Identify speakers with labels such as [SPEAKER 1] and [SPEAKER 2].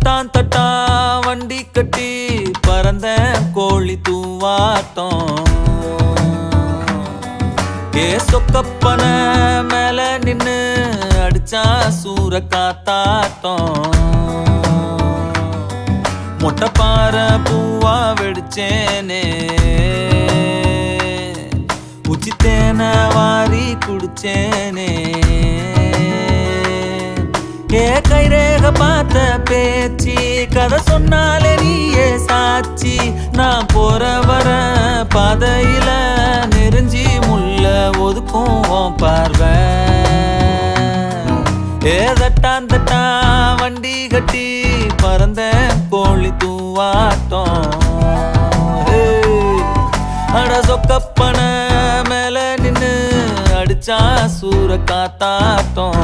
[SPEAKER 1] தட்டான் தட்டான் வண்டி கட்டி பறந்த கோழி தூவாட்டம் ஏ சொக்கப்பன மேல நின்னு அடிச்சா சூற காத்தாட்டம் மொட்டை பாறை பூவா வெடிச்சேனே உச்சித்தேன வாரி குடிச்சேனே ஏ கைரேக பார்த்த பேச்சு கதை சொன்னாலே நீயே சாட்சி நான் போற வர பாதையில நெருஞ்சி முள்ள ஒதுக்கும் பார்வை ஏ தட்டான் தட்டான் வண்டி கட்டி பறந்த கோழி தூவாட்டம் அட சொக்கப்பன மேல நின்னு அடிச்சா சூற காத்தாட்டம்